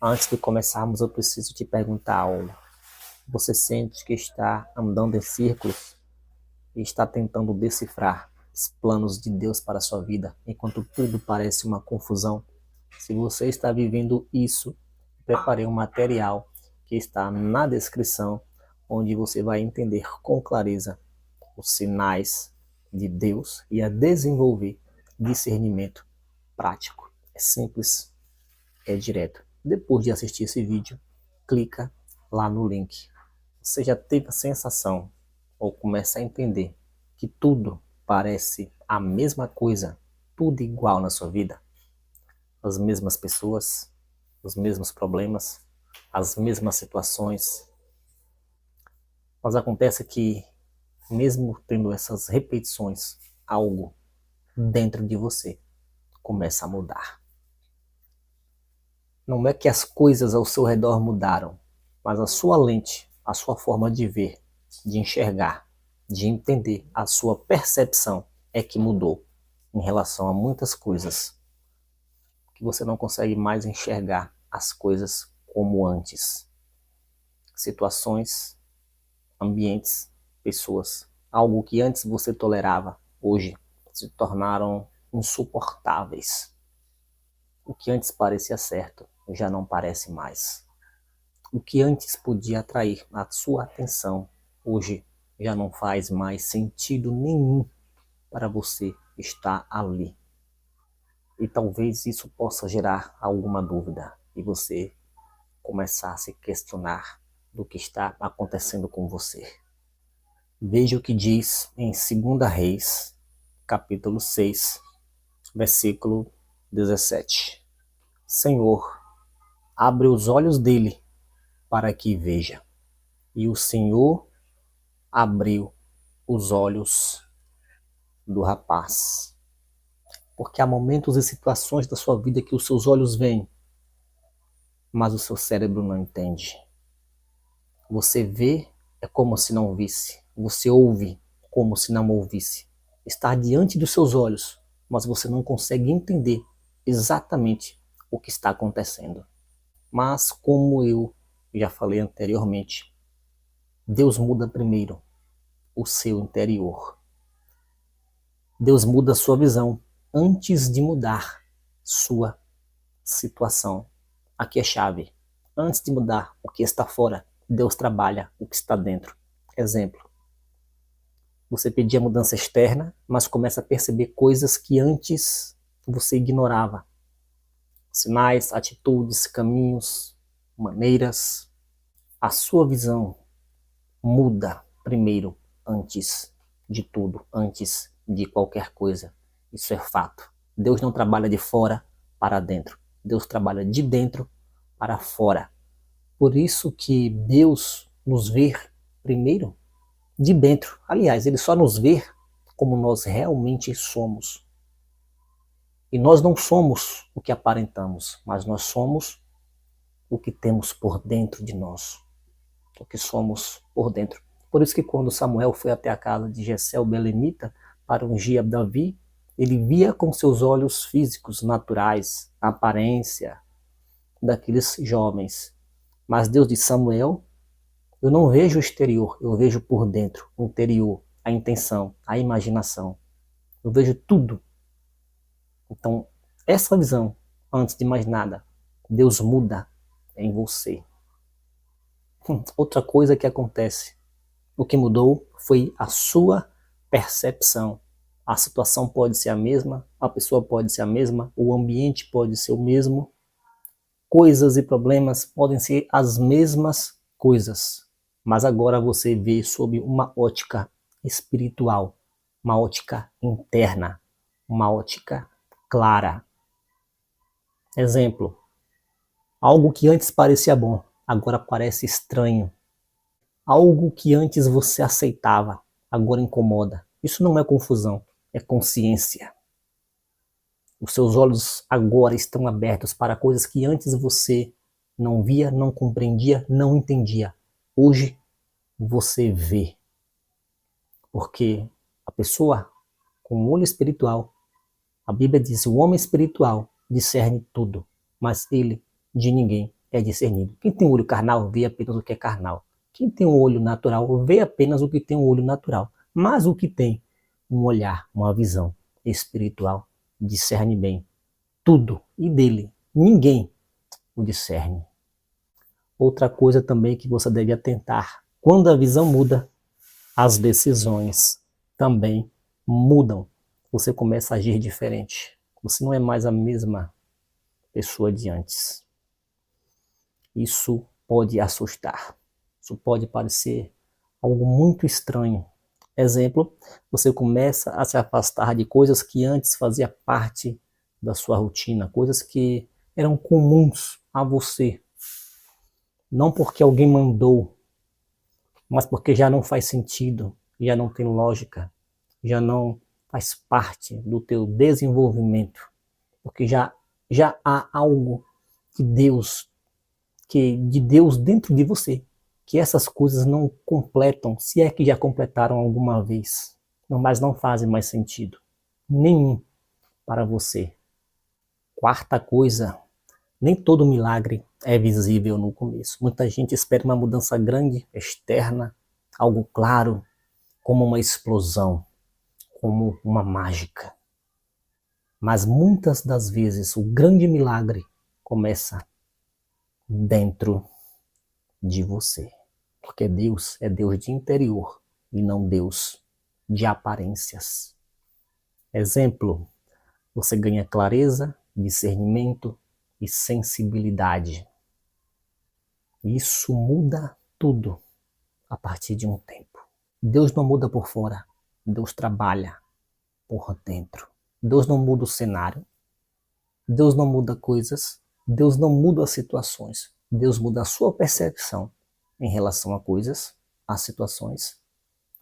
Antes de começarmos, eu preciso te perguntar algo. Você sente que está andando em círculos e está tentando decifrar os planos de Deus para a sua vida, enquanto tudo parece uma confusão? Se você está vivendo isso, preparei um material que está na descrição, onde você vai entender com clareza os sinais de Deus e a desenvolver discernimento prático. É simples, é direto. Depois de assistir esse vídeo, clica lá no link. Você já teve a sensação, ou começa a entender, que tudo parece a mesma coisa, tudo igual na sua vida? As mesmas pessoas, os mesmos problemas, as mesmas situações. Mas acontece que, mesmo tendo essas repetições, algo dentro de você começa a mudar. Não é que as coisas ao seu redor mudaram, mas a sua lente, a sua forma de ver, de enxergar, de entender, a sua percepção é que mudou em relação a muitas coisas, que você não consegue mais enxergar as coisas como antes. Situações, ambientes, pessoas, algo que antes você tolerava, hoje se tornaram insuportáveis. O que antes parecia certo já não parece mais. O que antes podia atrair a sua atenção, hoje já não faz mais sentido nenhum para você estar ali. E talvez isso possa gerar alguma dúvida e você começar a se questionar do que está acontecendo com você. Veja o que diz em 2 Reis, capítulo 6, versículo 17. Senhor, abre os olhos dele para que veja. E o Senhor abriu os olhos do rapaz. Porque há momentos e situações da sua vida que os seus olhos veem, mas o seu cérebro não entende. Você vê, é como se não visse. Você ouve, como se não ouvisse. Está diante dos seus olhos, mas você não consegue entender exatamente o que está acontecendo. Mas, como eu já falei anteriormente, Deus muda primeiro o seu interior. Deus muda a sua visão antes de mudar sua situação. Aqui é chave. Antes de mudar o que está fora, Deus trabalha o que está dentro. Exemplo. Você pedia mudança externa, mas começa a perceber coisas que antes você ignorava. Sinais, atitudes, caminhos, maneiras. A sua visão muda primeiro, antes de tudo, antes de qualquer coisa. Isso é fato. Deus não trabalha de fora para dentro. Deus trabalha de dentro para fora. Por isso que Deus nos vê primeiro de dentro. Aliás, Ele só nos vê como nós realmente somos. E nós não somos o que aparentamos, mas nós somos o que temos por dentro de nós. O que somos por dentro. Por isso que quando Samuel foi até a casa de Jessé, o belemita, para ungir Davi, ele via com seus olhos físicos, naturais, a aparência daqueles jovens. Mas Deus disse: Samuel, eu não vejo o exterior, eu vejo por dentro, o interior, a intenção, a imaginação. Eu vejo tudo. Então, essa visão, antes de mais nada, Deus muda em você. Outra coisa que acontece, o que mudou foi a sua percepção. A situação pode ser a mesma, a pessoa pode ser a mesma, o ambiente pode ser o mesmo, coisas e problemas podem ser as mesmas coisas, mas agora você vê sob uma ótica espiritual, uma ótica interna, uma ótica clara. Exemplo, algo que antes parecia bom, agora parece estranho. Algo que antes você aceitava, agora incomoda. Isso não é confusão, é consciência. Os seus olhos agora estão abertos para coisas que antes você não via, não compreendia, não entendia. Hoje você vê. Porque a pessoa com o olho espiritual, a Bíblia diz, o homem espiritual discerne tudo, mas ele de ninguém é discernido. Quem tem um olho carnal vê apenas o que é carnal. Quem tem um olho natural vê apenas o que tem um olho natural. Mas o que tem um olhar, uma visão espiritual, discerne bem tudo. E dele, ninguém o discerne. Outra coisa também que você deve atentar: quando a visão muda, as decisões também mudam. Você começa a agir diferente. Você não é mais a mesma pessoa de antes. Isso pode assustar. Isso pode parecer algo muito estranho. Exemplo, você começa a se afastar de coisas que antes fazia parte da sua rotina, coisas que eram comuns a você. Não porque alguém mandou, mas porque já não faz sentido, já não tem lógica, já não faz parte do teu desenvolvimento, porque já há algo de Deus dentro de você, que essas coisas não completam, se é que já completaram alguma vez, mas não fazem mais sentido nenhum para você. Quarta coisa, nem todo milagre é visível no começo. Muita gente espera uma mudança grande, externa, algo claro, como uma explosão, como uma mágica. Mas muitas das vezes o grande milagre começa dentro de você. Porque Deus é Deus de interior e não Deus de aparências. Exemplo, você ganha clareza, discernimento e sensibilidade. Isso muda tudo a partir de um tempo. Deus não muda por fora, Deus trabalha por dentro. Deus não muda o cenário, Deus não muda coisas, Deus não muda as situações. Deus muda a sua percepção em relação a coisas, a situações,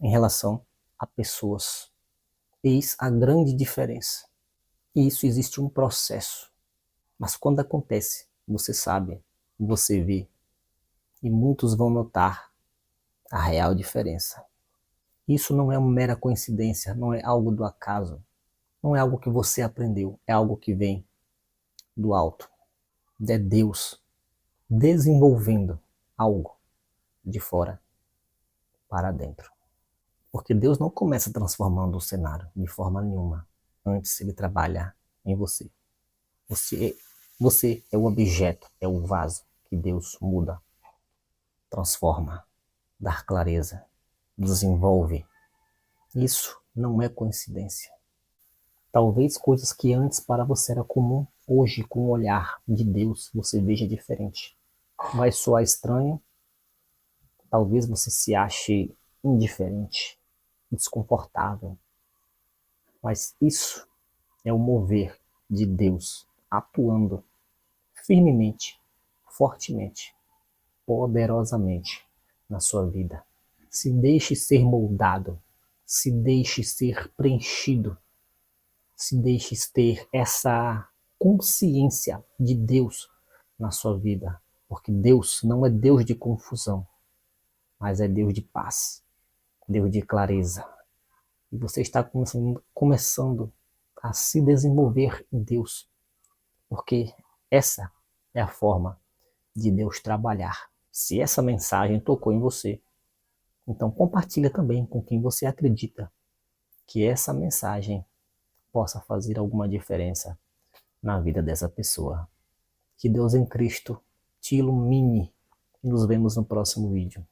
em relação a pessoas. Eis a grande diferença. E isso existe um processo. Mas quando acontece, você sabe, você vê, e muitos vão notar a real diferença. Isso não é uma mera coincidência, não é algo do acaso, não é algo que você aprendeu, é algo que vem do alto. É Deus desenvolvendo algo de fora para dentro. Porque Deus não começa transformando o cenário de forma nenhuma. Antes ele trabalha em você. Você é o objeto, é o vaso que Deus muda, transforma, dá clareza, desenvolve. Isso não é coincidência. Talvez coisas que antes para você era comum, hoje com o olhar de Deus você veja diferente. Vai soar estranho, talvez você se ache indiferente, desconfortável. Mas isso é o mover de Deus atuando firmemente, fortemente, poderosamente na sua vida. Se deixe ser moldado, se deixe ser preenchido, se deixe ter essa consciência de Deus na sua vida. Porque Deus não é Deus de confusão, mas é Deus de paz, Deus de clareza. E você está começando a se desenvolver em Deus, porque essa é a forma de Deus trabalhar. Se essa mensagem tocou em você, então compartilha também com quem você acredita que essa mensagem possa fazer alguma diferença na vida dessa pessoa. Que Deus em Cristo te ilumine. Nos vemos no próximo vídeo.